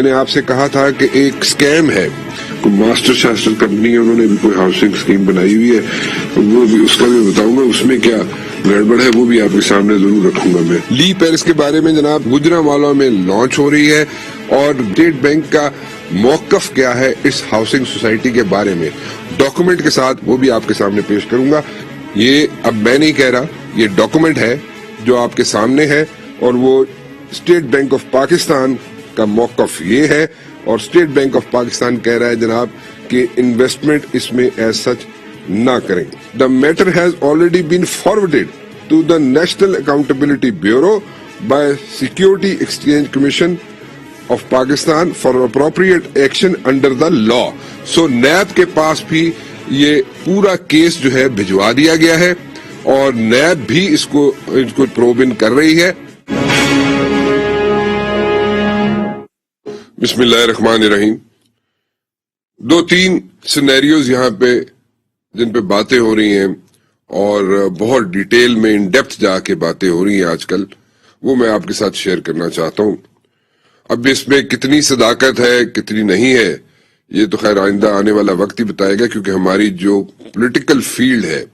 میں نے آپ سے کہا تھا کہ ایک سکیم ہے, کوئی ماسٹر شاسٹر کمپنی ہے, انہوں نے بھی کوئی ہاؤسنگ اسکیم بنائی ہوئی ہے, وہ بھی اس کا بھی بتاؤں گا, اس میں کیا گڑبڑ ہے وہ بھی آپ کے سامنے ضرور رکھوں گا میں. لی پیرس کے بارے میں جناب گجرانوالہ میں لانچ ہو رہی ہے, اور اسٹیٹ بینک کا موقف کیا ہے اس ہاؤسنگ سوسائٹی کے بارے میں ڈاکومنٹ کے ساتھ, وہ بھی آپ کے سامنے پیش کروں گا. یہ اب میں نہیں کہہ رہا, یہ ڈاکومنٹ ہے جو آپ کے سامنے ہے, اور وہ اسٹیٹ بینک آف پاکستان کا موقف یہ ہے, اور اسٹیٹ بینک آف پاکستان کہہ رہا ہے جناب کہ انویسٹمنٹ اس میں ایز سچ نہ کریں. The matter has already been forwarded to the National Accountability Bureau by Security Exchange Commission of Pakistan for appropriate action under the law. So NAB کے پاس بھی یہ پورا کیس جو ہے بھجوا دیا گیا ہے, اور نیب بھی اس کو پروب ان کر رہی ہے. بسم اللہ الرحمن الرحیم. 2-3 سینیریوز یہاں پہ جن پہ باتیں ہو رہی ہیں, اور بہت ڈیٹیل میں ان ڈیپتھ جا کے باتیں ہو رہی ہیں آج کل, وہ میں آپ کے ساتھ شیئر کرنا چاہتا ہوں. اب اس میں کتنی صداقت ہے کتنی نہیں ہے یہ تو خیر آئندہ آنے والا وقت ہی بتائے گا, کیونکہ ہماری جو پولیٹیکل فیلڈ ہے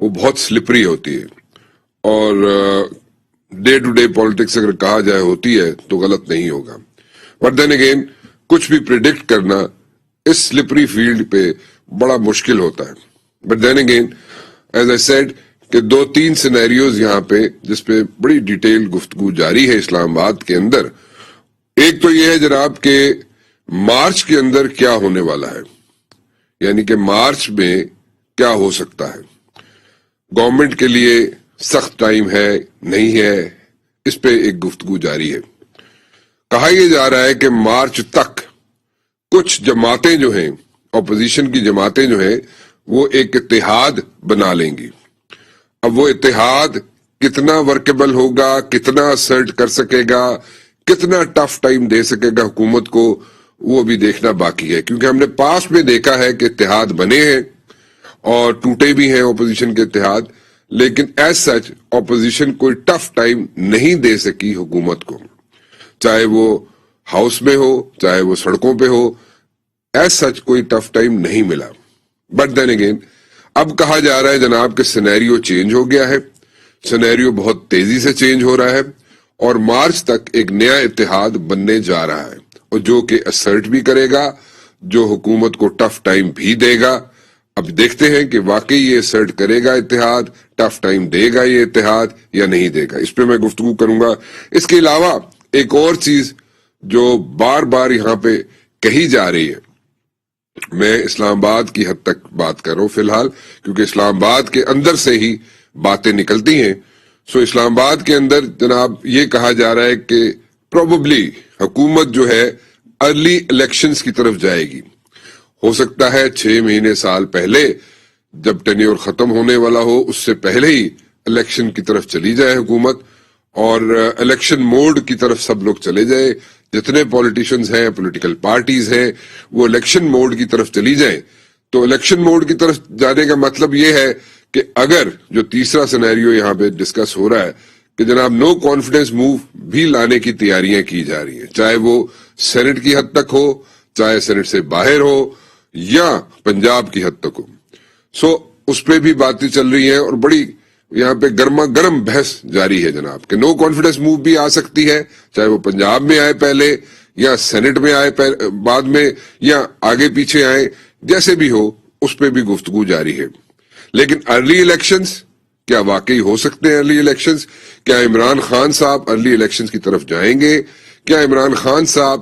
وہ بہت سلپری ہوتی ہے, اور ڈے ٹو ڈے پالیٹکس اگر کہا جائے ہوتی ہے تو غلط نہیں ہوگا. بٹ دین اگین کچھ بھی پریڈکٹ کرنا اس سلپری فیلڈ پہ بڑا مشکل ہوتا ہے. But then again as I said کہ 2-3 سینیریوز یہاں پہ جس پہ بڑی ڈیٹیل گفتگو جاری ہے اسلام آباد کے اندر. ایک تو یہ ہے جناب کہ مارچ کے اندر کیا ہونے والا ہے, یعنی کہ مارچ میں کیا ہو سکتا ہے. گورنمنٹ کے لیے سخت ٹائم ہے نہیں ہے, اس پہ ایک گفتگو جاری ہے. کہا یہ جا رہا ہے کہ مارچ تک کچھ جماعتیں جو ہیں, اپوزیشن کی جماعتیں جو ہیں, وہ ایک اتحاد بنا لیں گی. اب وہ اتحاد کتنا ورکیبل ہوگا, کتنا اسرٹ کر سکے گا, کتنا ٹف ٹائم دے سکے گا حکومت کو, وہ بھی دیکھنا باقی ہے. کیونکہ ہم نے پاس میں دیکھا ہے کہ اتحاد بنے ہیں اور ٹوٹے بھی ہیں اپوزیشن کے اتحاد, لیکن ایز سچ اپوزیشن کوئی ٹف ٹائم نہیں دے سکی حکومت کو, چاہے وہ ہاؤس میں ہو چاہے وہ سڑکوں پہ ہو, ایز سچ کوئی ٹف ٹائم نہیں ملا. بٹ دین اگین اب کہا جا رہا ہے جناب کہ سینیریو چینج ہو گیا ہے, سینیریو بہت تیزی سے چینج ہو رہا ہے, اور مارچ تک ایک نیا اتحاد بننے جا رہا ہے, اور جو کہ اسرٹ بھی کرے گا, جو حکومت کو ٹف ٹائم بھی دے گا. اب دیکھتے ہیں کہ واقعی یہ اسرٹ کرے گا اتحاد, ٹف ٹائم دے گا یہ اتحاد یا نہیں دے گا. اس پہ میں گفتگو کروں گا. اس کے علاوہ ایک اور چیز جو بار بار یہاں پہ کہی جا رہی ہے, میں اسلام آباد کی حد تک بات کر رہا ہوں فی الحال, کیونکہ اسلام آباد کے اندر سے ہی باتیں نکلتی ہیں. سو اسلام آباد کے اندر جناب یہ کہا جا رہا ہے کہ پروبیبلی حکومت جو ہے ارلی الیکشنز کی طرف جائے گی. ہو سکتا ہے 6 مہینے سال پہلے جب ٹینیور ختم ہونے والا ہو اس سے پہلے ہی الیکشن کی طرف چلی جائے حکومت, اور الیکشن موڈ کی طرف سب لوگ چلے جائیں. جتنے پولیٹیشنز ہیں, پولیٹیکل پارٹیز ہیں, وہ الیکشن موڈ کی طرف چلی جائیں. تو الیکشن موڈ کی طرف جانے کا مطلب یہ ہے کہ اگر جو تیسرا سینیریو یہاں پہ ڈسکس ہو رہا ہے کہ جناب نو کانفیڈنس موو بھی لانے کی تیاریاں کی جا رہی ہیں, چاہے وہ سینٹ کی حد تک ہو, چاہے سینٹ سے باہر ہو, یا پنجاب کی حد تک ہو. سو اس پہ بھی باتیں چل رہی ہیں, اور بڑی یہاں پہ گرما گرم بحث جاری ہے جناب کہ نو کانفیڈنس موو بھی آ سکتی ہے, چاہے وہ پنجاب میں آئے پہلے یا سینٹ میں آئے بعد میں, یا آگے پیچھے آئے, جیسے بھی ہو اس پہ بھی گفتگو جاری ہے. لیکن ارلی الیکشنز کیا واقعی ہو سکتے ہیں؟ ارلی الیکشنز کیا عمران خان صاحب ارلی الیکشنز کی طرف جائیں گے؟ کیا عمران خان صاحب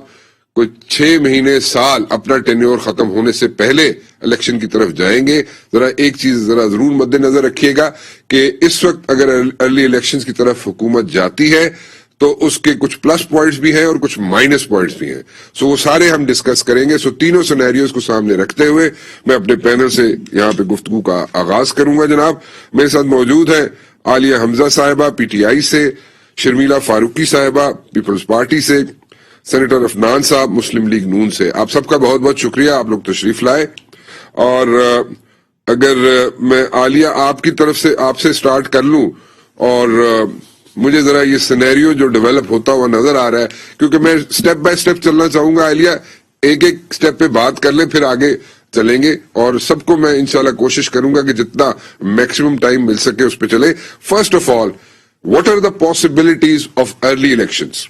کوئی 6 مہینے سال اپنا ٹینیور ختم ہونے سے پہلے الیکشن کی طرف جائیں گے؟ ذرا ایک چیز ذرا ضرور مد نظر رکھیے گا کہ اس وقت اگر ارلی الیکشنز کی طرف حکومت جاتی ہے تو اس کے کچھ پلس پوائنٹس بھی ہیں اور کچھ مائنس پوائنٹس بھی ہیں. سو وہ سارے ہم ڈسکس کریں گے. سو تینوں سینیریوز کو سامنے رکھتے ہوئے میں اپنے پینل سے یہاں پہ گفتگو کا آغاز کروں گا. جناب میرے ساتھ موجود ہے عالیہ حمزہ صاحبہ پی ٹی آئی سے, شرمیلا فاروقی صاحبہ پیپلز پارٹی سے, سینیٹر عفنان صاحب مسلم لیگ نون سے. آپ سب کا بہت بہت شکریہ, آپ لوگ تشریف لائے. اور اگر میں عالیہ آپ کی طرف سے آپ سے سٹارٹ کر لوں, اور مجھے ذرا یہ سینیریو جو ڈیولپ ہوتا ہوا نظر آ رہا ہے, کیونکہ میں سٹیپ بائی سٹیپ چلنا چاہوں گا. عالیہ ایک ایک سٹیپ پہ بات کر لیں, پھر آگے چلیں گے, اور سب کو میں انشاءاللہ کوشش کروں گا کہ جتنا میکسیمم ٹائم مل سکے اس پہ چلیں. First of all, what are the possibilities of early elections?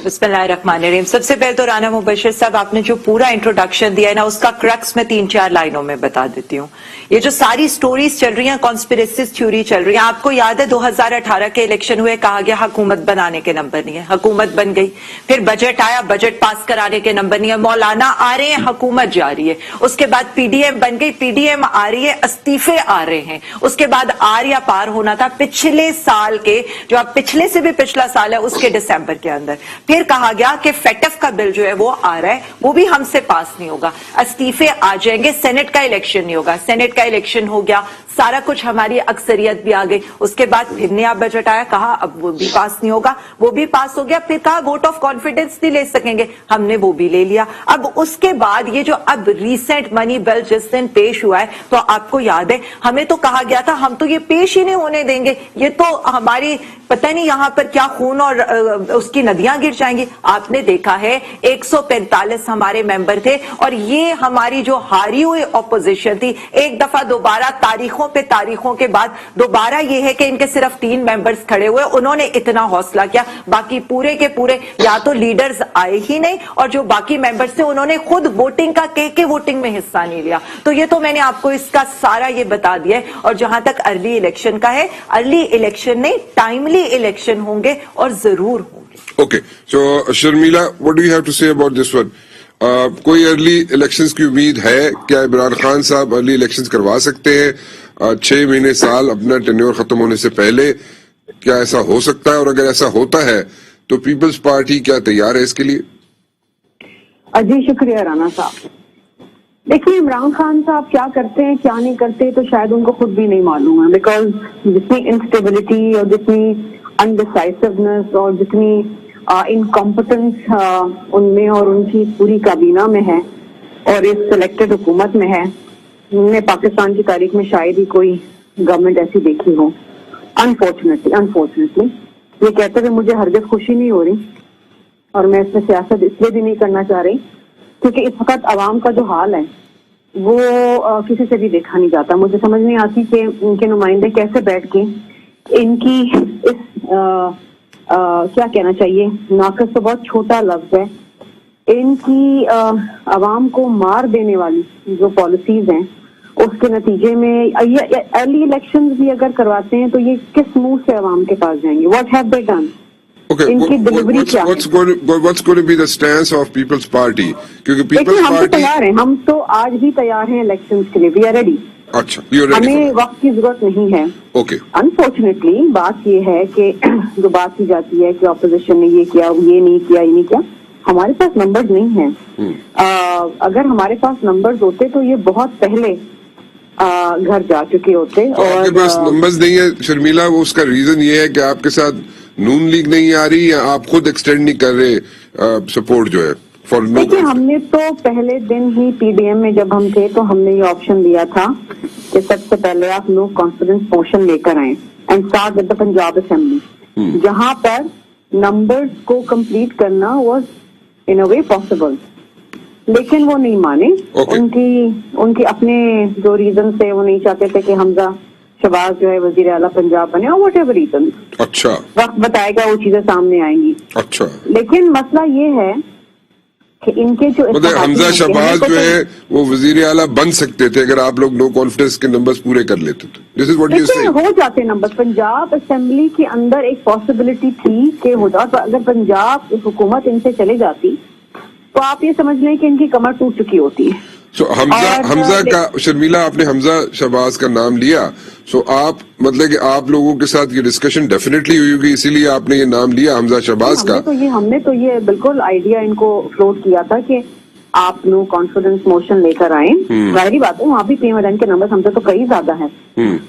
بسم اللہ الرحمن الرحیم. سب سے پہلے تو رانا مبشر صاحب, آپ نے جو پورا انٹروڈکشن دیا ہے نا, اس کا کرکس میں 3-4 لائنوں میں بتا دیتی ہوں. یہ جو ساری سٹوریز چل رہی ہیں, کانسپیریسیز تھیوری چل رہی ہیں, آپ کو یاد ہے 2018 کے الیکشن ہوئے, کہا گیا حکومت بنانے کے نمبر نہیں ہے, حکومت بن گئی. پھر بجٹ آیا, بجٹ پاس کرانے کے نمبر نہیں ہے, مولانا آ رہے ہیں, حکومت جا رہی ہے. اس کے بعد پی ڈی ایم بن گئی, پی ڈی ایم آ رہی ہے, استعفے آ رہے ہیں. اس کے بعد آر یا پار ہونا تھا پچھلے سال کے, جو آپ پچھلے سے بھی پچھلا سال ہے اس کے دسمبر کے اندر. پھر کہا گیا کہ فیٹف کا بل جو ہے وہ آ رہا ہے, وہ بھی ہم سے پاس نہیں ہوگا, استعفے آ جائیں گے, سینٹ کا الیکشن نہیں ہوگا. سینٹ کا الیکشن ہو گیا, سارا کچھ, ہماری اکثریت بھی آ گئی. اس کے بعد پھر نیا بجٹ آیا, کہا اب وہ بھی پاس نہیں ہوگا, وہ بھی پاس ہو گیا. پھر کہا ووٹ آف کانفیڈنس نہیں لے سکیں گے, ہم نے وہ بھی لے لیا. اب اس کے بعد یہ جو اب ریسنٹ منی بل جس دن پیش ہوا ہے, تو آپ کو یاد ہے ہمیں تو کہا گیا تھا ہم تو یہ پیش ہی نہیں ہونے دیں گے, یہ تو ہماری پتہ نہیں یہاں پر کیا خون اور اس کی ندیاں گر جائیں گی. آپ نے دیکھا ہے 145 ہمارے ممبر تھے, اور یہ ہماری جو ہاری ہوئی اپوزیشن تھی, ایک دفعہ دوبارہ تاریخوں پہ تاریخوں کے بعد دوبارہ یہ ہے کہ ان کے صرف 3 ممبرز کھڑے ہوئے, انہوں نے اتنا حوصلہ کیا, باقی پورے کے پورے یا تو لیڈرز آئے ہی نہیں, اور جو باقی ممبرز تھے انہوں نے خود ووٹنگ کا کے ووٹنگ میں حصہ نہیں لیا. تو یہ تو میں نے آپ کو اس کا سارا یہ بتا دیا ہے. اور جہاں تک ارلی الیکشن کا ہے, ارلی الیکشن نہیں, ٹائملی الیکشن ہوں گے, اور ضرور ہوں گے. Okay, so Sharmila, what do you have to say about this one? کوئی ارلی الیکشنز کی امید ہے کیا؟ عمران خان صاحب ارلی الیکشنز کروا سکتے ہیں 6 مہینے سال اپنا ٹینیور ختم ہونے سے پہلے؟ کیا ایسا ہو سکتا ہے؟ اور اگر ایسا ہوتا ہے تو پیپلز پارٹی کیا تیار ہے اس کے لیے؟ جی شکریہ رانا صاحب. دیکھیے عمران خان صاحب کیا کرتے ہیں کیا نہیں کرتے تو شاید ان کو خود بھی نہیں معلوم ہے, بیکاز جتنی انسٹیبلٹی اور جتنی انڈیسائسونیس اور جتنی انکمپٹنس ان میں اور ان کی پوری کابینہ میں ہے اور اس سلیکٹڈ حکومت میں ہے, نے پاکستان کی تاریخ میں شاید ہی کوئی گورنمنٹ ایسی دیکھی ہو. انفارچونیٹلی یہ کہتے ہوئے مجھے ہرگز خوشی نہیں ہو رہی, اور میں اس میں سیاست اس لیے بھی نہیں کرنا چاہ رہی کیونکہ اس وقت عوام کا جو حال ہے وہ کسی سے بھی دیکھا نہیں جاتا. مجھے سمجھ نہیں آتی کہ ان کے نمائندے کیسے بیٹھ کے ان کی اس کیا کہنا چاہیے, ناقص تو بہت چھوٹا لفظ ہے, ان کی عوام کو مار دینے والی جو پالیسیز ہیں اس کے نتیجے میں ارلی الیکشن بھی اگر کرواتے ہیں تو یہ کس منہ سے عوام کے پاس جائیں گے؟ What have they done? Okay, what's going to be the stance of People's Party? کیونکہ People's ہم تو Party تیار ہیں, ہم تو آج بھی تیار ہیں الیکشنز کے لیے. We are ready. اچھا, ہمیں وقت کی ضرورت نہیں ہے. اوکے. انفارچونیٹلی بات یہ ہے کہ جو بات کی جاتی ہے کہ اپوزیشن نے یہ کیا, یہ نہیں کیا, یہ نہیں کیا, ہمارے پاس نمبرز نہیں ہیں. اگر ہمارے پاس نمبرز ہوتے تو یہ بہت پہلے گھر جا چکے ہوتے. اور آپ کے پاس نمبرز نہیں ہے شرمیلا, وہ اس کا ریزن یہ ہے کہ آپ کے ساتھ نون لیگ نہیں آ رہی, یا آپ خود ایکسٹینڈ نہیں کر رہے سپورٹ جو ہے فار نو؟ دیکھیے ہم نے تو پہلے دن ہی پی ڈی ایم میں جب ہم تھے تو ہم نے یہ آپشن دیا تھا کہ سب سے پہلے آپ نو کانفیڈنس موشن لے کر آئیں and start with the Punjab assembly, جہاں پر نمبرز کو کمپلیٹ کرنا was in a way possible. لیکن وہ نہیں مانے. ان کی اپنے جو ریزن تھے, وہ نہیں چاہتے تھے کہ حمزہ شہباز جو ہے وزیر اعلیٰ پنجاب بنے, اور واٹ ایور ریزن. اچھا, وقت بتائے گا وہ چیزیں سامنے آئیں گی. اچھا, لیکن مسئلہ یہ ہے کہ ان کے جو حمزہ شہباز جو ہے وہ وزیر اعلیٰ بن سکتے تھے اگر آپ لوگ نو کانفیڈنس کے نمبرز پورے کر لیتے تھے. دس از واٹ یو سے. ہو جاتے نمبر. پنجاب اسمبلی کے اندر ایک پاسبلٹی تھی کہ ہو جاتا. اگر پنجاب حکومت ان سے چلے جاتی تو آپ یہ سمجھ لیں کہ ان کی کمر ٹوٹ چکی ہوتی ہے. سو حمزہ کا, شرمیلا آپ نے حمزہ شہباز کا نام لیا, سو آپ مطلب کہ آپ لوگوں کے ساتھ یہ ڈسکشن ڈیفینیٹلی ہوئی ہوگی, اسی لیے آپ نے یہ نام لیا حمزہ شہباز کا. ہم نے تو یہ بالکل آئیڈیا ان کو فلوٹ کیا تھا کہ آپ نو کانفیڈنس موشن لے کر آئیں. ظاہری بات ہے وہاں بھی پی ایم کے نمبر ہم سے تو کئی زیادہ ہیں,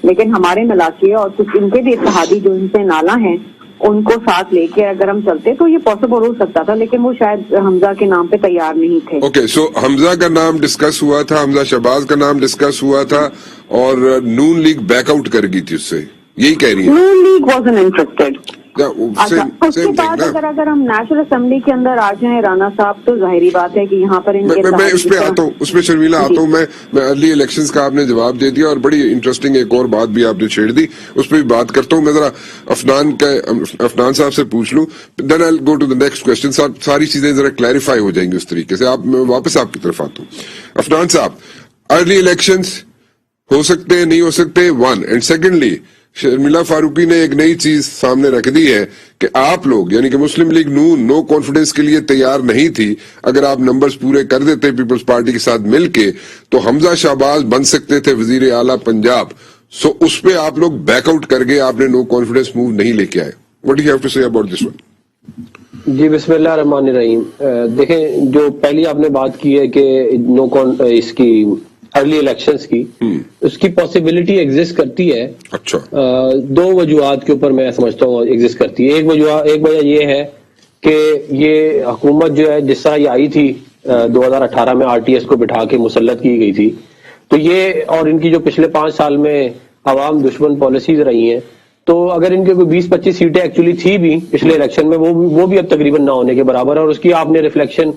لیکن ہمارے ملاقے اور کچھ ان کے بھی اتحادی جو ان سے نالا ہیں ان کو ساتھ لے کے اگر ہم چلتے تو یہ پاسبل ہو سکتا تھا, لیکن وہ شاید حمزہ کے نام پہ تیار نہیں تھے. اوکے, سو حمزہ کا نام ڈسکس ہوا تھا, حمزہ شہباز کا نام ڈسکس ہوا تھا, اور نون لیگ بیک آؤٹ کر گئی تھی اس سے, यही कह रही है। नून लीग wasn't interested. अच्छा, उसके सेम बाद थिंग ना। अगर हम नेशनल असेंबली के अंदर आ जाएं राणा साहब, तो जाहिर बात है कि यहाँ पर इनके मैं उस पे आता हूँ, उसमें शर्मिला आता हूँ। मैं अर्ली इलेक्शंस का आपने जवाब दे दिया और बड़ी इंटरेस्टिंग एक और बात भी आपने छेड़ दी, उस पर भी बात करता हूँ। मैं जरा अफनान साहब से पूछ लूँ, then I will go to the next question. सारी चीजें जरा क्लैरिफाई हो जाएंगी उस तरीके से। मैं वापस आपकी तरफ आता हूँ। अफनान साहब, अर्ली इलेक्शंस हो सकते हैं, नहीं हो सकते, one, and secondly Sharmila Farooqui ने एक नई चीज सामने रख दी है कि आप लोग यानी कि मुस्लिम लीग नून नो कॉन्फिडेंस के लिए तैयार नहीं थी। अगर आप नंबर्स पूरे कर देते पीपल्स पार्टी के साथ मिलके तो हमजा शहबाज बन सकते थे वजीर आला पंजाब। सो उस पे आप लोग बैकआउट कर गए, आपने नो कॉन्फिडेंस मूव नहीं लेके आए। What do you have to say about this one? जी बिस्मिल्लाह रहमान रहीम। देखें, जो पहली आपने बात की है कि इसकी अर्ली इलेक्शंस की, उसकी पॉसिबिलिटी एग्जिस्ट करती है। अच्छा, दो वजूहात के ऊपर मैं समझता हूँ एग्जिस्ट करती है। एक वजह ये है कि ये हुकूमत जो है जिस तरह ये आई थी 2018 में आरटीएस को बिठा के मुसल्लत की गई थी, तो ये और इनकी जो पिछले 5 साल में अवाम दुश्मन पॉलिसीज रही हैं, तो अगर इनके कोई 20-25 सीटें एक्चुअली थी भी पिछले इलेक्शन में, वो भी अब तकरीबन ना होने के बराबर है। और उसकी आपने रिफ्लेक्शन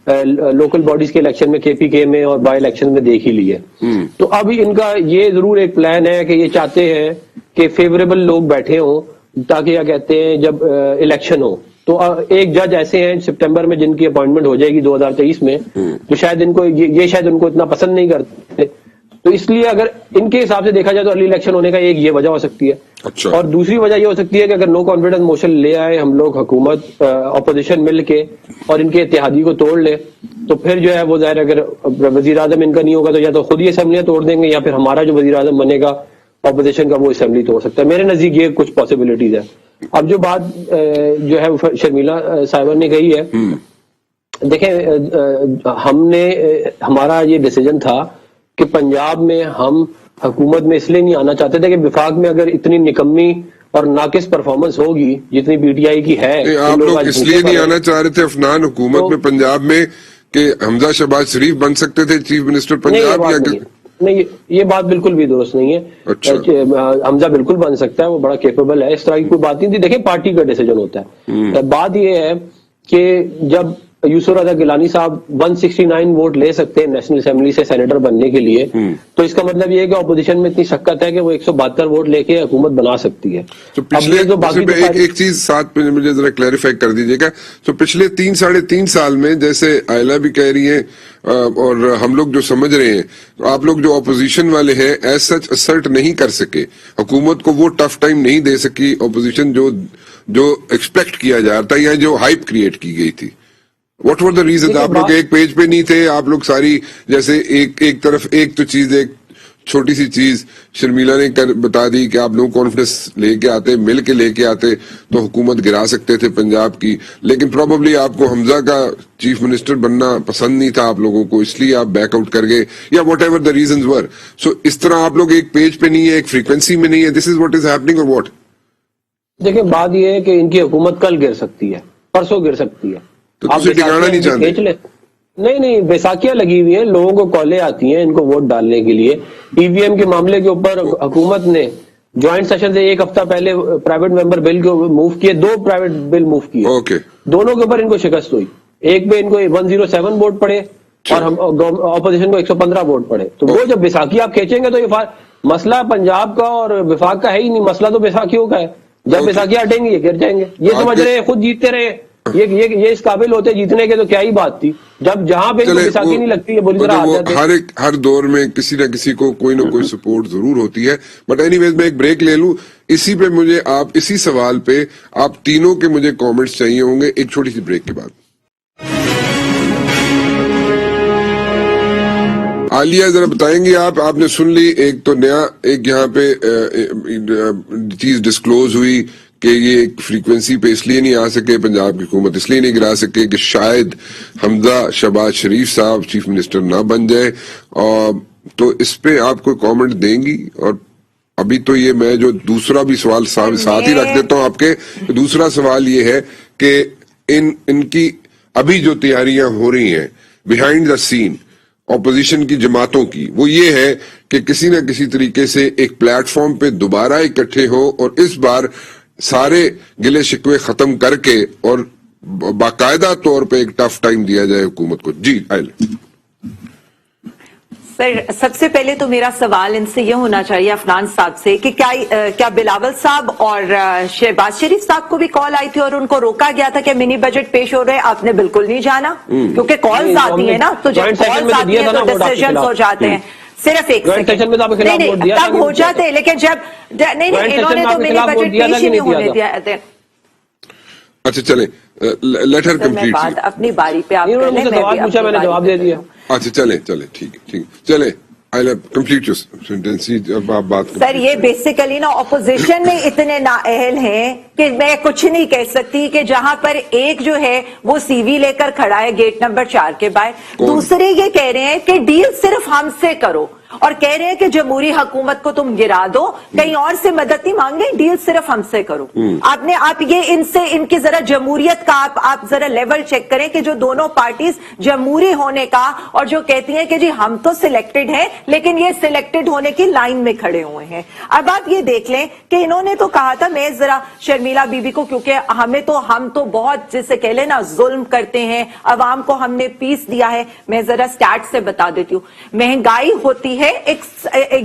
लोकल बॉडीज के इलेक्शन में केपीके में और बाई इलेक्शन में देख ही ली है। तो अब इनका ये जरूर एक प्लान है कि ये चाहते हैं कि फेवरेबल लोग बैठे हों, ताकि क्या कहते हैं जब इलेक्शन हो तो एक जज ऐसे हैं सितंबर में जिनकी अपॉइंटमेंट हो जाएगी 2023 में, तो शायद इनको ये शायद उनको इतना पसंद नहीं करते। तो इसलिए अगर इनके हिसाब से देखा जाए तो अर्ली इलेक्शन होने का एक ये वजह हो सकती है। अच्छा। और दूसरी वजह ये हो सकती है कि अगर नो कॉन्फिडेंस मोशन ले आए हम लोग, हुकूमत अपोजिशन मिल के, और इनके इत्तेहादी को तोड़ ले, तो फिर जो है वो जाहिर अगर वजीर आजम इनका नहीं होगा तो या तो खुद ही असेंबलियां तोड़ देंगे या फिर हमारा जो वजीर आजम बनेगा अपोजिशन का वो असेंबली तोड़ सकता है। मेरे नजदीक ये कुछ पॉसिबिलिटीज है। अब जो बात जो है शर्मिला साहिबा ने कही है, देखें हमारा ये डिसीजन था कि पंजाब में हम हुकूमत में इसलिए नहीं आना चाहते थे कि विफाक में अगर इतनी निकम्मी और नाकिस परफॉर्मेंस होगी जितनी पीटीआई की है, आप लोग इसलिए नहीं आना चाह रहे थे अफनान हुकूमत में पंजाब में कि हमजा शहबाज शरीफ बन सकते थे चीफ मिनिस्टर पंजाब? नहीं, ये बात बिल्कुल भी दुरुस्त नहीं है। अच्छा। हमजा बिल्कुल बन सकता है, वो बड़ा कैपेबल है, इस तरह की कोई बात नहीं थी। देखिए, पार्टी का डिसीजन होता है। बात ये है कि जब यूसुफ रजा गिलानी साहब 169 वोट ले सकते हैं नेशनल असेंबली से सेनेटर बनने के लिए, तो इसका मतलब ये है कि अपोजिशन में इतनी शक्कत है कि वो 172 वोट लेके हुकूमत बना सकती है। तो पिछले जो बाकी एक चीज साथ में मुझे जरा क्लैरिफाई कर दीजिएगा। तो पिछले 3-3.5 साल में, जैसे आयला भी कह रही है और हम लोग जो समझ रहे हैं, तो आप लोग जो अपोजिशन वाले हैं एज सच असर्ट नहीं कर सके, हुकूमत को वो टफ टाइम नहीं दे सकी अपोजिशन जो एक्सपेक्ट किया जा रहा था या जो हाइप क्रिएट की गई थी। What were the reasons? आप लोग एक पेज पे नहीं थे, आप लोग सारी जैसे एक तरफ एक तो चीज, एक छोटी सी चीज शर्मिला ने बता दी कि आप लोग कॉन्फिडेंस लेके आते, मिल के लेके आते तो हुकूमत गिरा सकते थे पंजाब की, लेकिन प्रोबेबली आपको हमजा का चीफ मिनिस्टर बनना पसंद नहीं था आप लोगों को, इसलिए आप बैकआउट कर गए या वट एवर द रीजंस वर। सो इस तरह आप लोग एक पेज पे नहीं है, एक फ्रीक्वेंसी में नहीं है। This is what is happening और व्हाट? देखिए, बात यह है कि इनकी हुकूमत कल गिर सकती है, परसों गिर सकती है। तो तुझे टिकाना नहीं चाहते? नहीं, बैसाखियां लगी हुई है, लोगों को कॉलें आती हैं इनको वोट डालने के लिए। ईवीएम के मामले के ऊपर हुकूमत ने ज्वाइंट सेशन से एक हफ्ता पहले प्राइवेट मेंबर बिल को मूव किए, 2 प्राइवेट बिल मूव किए। ओके। दोनों के ऊपर इनको शिकस्त हुई। एक पे इनको 107 वोट पड़े और हम ऑपोजिशन को 115 वोट पड़े। तो वो जब बैसाखी आप खींचेंगे तो ये मसला पंजाब का और विफाक का है ही नहीं, मसला तो बैसाखियों का है। जब बैसाखियां हटेंगी ये गिर जाएंगे। ये समझ रहे हैं, खुद जीतते रहे, ये इस काबिल होते जीतने के, तो क्या ही बात थी। जब जहां पे बैसाखी नहीं लगती है बुरी तरह हर दौर में किसी न किसी को कोई ना कोई सपोर्ट जरूर होती है। बट एनीवेज मैं एक ब्रेक ले लूं, इसी पे मुझे आप इसी सवाल पे आप तीनों के मुझे कमेंट्स चाहिए होंगे एक छोटी सी ब्रेक के बाद। आलिया जरा बताएंगे आपने सुन ली एक तो नया एक यहाँ पे चीज डिस्क्लोज हुई कि ये एक फ्रीक्वेंसी पे इसलिए नहीं आ सके पंजाब की हुकूमत, इसलिए नहीं गिरा सके कि शायद हमजा शहबाज शरीफ साहब चीफ मिनिस्टर ना बन जाए। और तो इस पे आप कोई कमेंट देंगी? और अभी तो ये मैं जो दूसरा भी सवाल साथ ही रख देता हूँ आपके। दूसरा सवाल ये है कि इनकी अभी जो तैयारियां हो रही हैं बिहाइंड द सीन, اپوزیشن کی جماعتوں کی وہ یہ ہے کہ کسی نہ کسی طریقے سے ایک پلیٹ فارم پہ دوبارہ اکٹھے ہو اور اس بار سارے گلے شکوے ختم کر کے اور باقاعدہ طور پہ ایک ٹف ٹائم دیا جائے حکومت کو. جی سر سب سے پہلے تو میرا سوال ان سے یہ ہونا چاہیے عفنان صاحب سے کہ کیا بلاول صاحب اور شہباز شریف صاحب کو بھی کال آئی تھی اور ان کو روکا گیا تھا کہ منی بجٹ پیش ہو رہے ہیں, آپ نے بالکل نہیں جانا کیونکہ کالز آتی ہیں نا, تو جب کالز آتی ہیں تو ڈیسیژنز ہو جاتے ہیں. صرف ایک سیکنڈ تب ہو جاتے ہیں, لیکن جب نہیں انہوں نے تو منی بجٹ پیش ہی نہیں ہونے دیا. اچھا چلیں لیٹ ہر کمپلیٹ. بات اپنی باری پہ آپ کر لیں, میں نے جواب دے دیا. اچھا چلیں ٹھیک ہے چلیں کمپلیٹ آپ بات. سر یہ بیسیکلی نا اپوزیشن میں اتنے نااہل ہیں کہ میں کچھ نہیں کہہ سکتی کہ جہاں پر ایک جو ہے وہ سی وی لے کر کھڑا ہے گیٹ نمبر 4 کے باہر, دوسرے یہ کہہ رہے ہیں کہ ڈیل صرف ہم سے کرو, اور کہہ رہے ہیں کہ جمہوری حکومت کو تم گرا دو, کہیں اور سے مدد نہیں مانگے, ڈیل صرف ہم سے کرو. آپ یہ ان سے ان کی ذرا جمہوریت کا آپ ذرا لیول چیک کریں کہ جو دونوں پارٹیز جمہوری ہونے کا اور جو کہتی ہیں کہ جی ہم تو سلیکٹڈ ہیں لیکن یہ سلیکٹڈ ہونے کی لائن میں کھڑے ہوئے ہیں. اب آپ یہ دیکھ لیں کہ انہوں نے تو کہا تھا, میں ذرا شرمیلا بی بی کو, کیونکہ ہم تو بہت جسے کہہ لیں نا ظلم کرتے ہیں, عوام کو ہم نے پیس دیا ہے. میں ذرا سٹیٹ سے بتا دیتی ہوں. مہنگائی ہوتی ہے ایک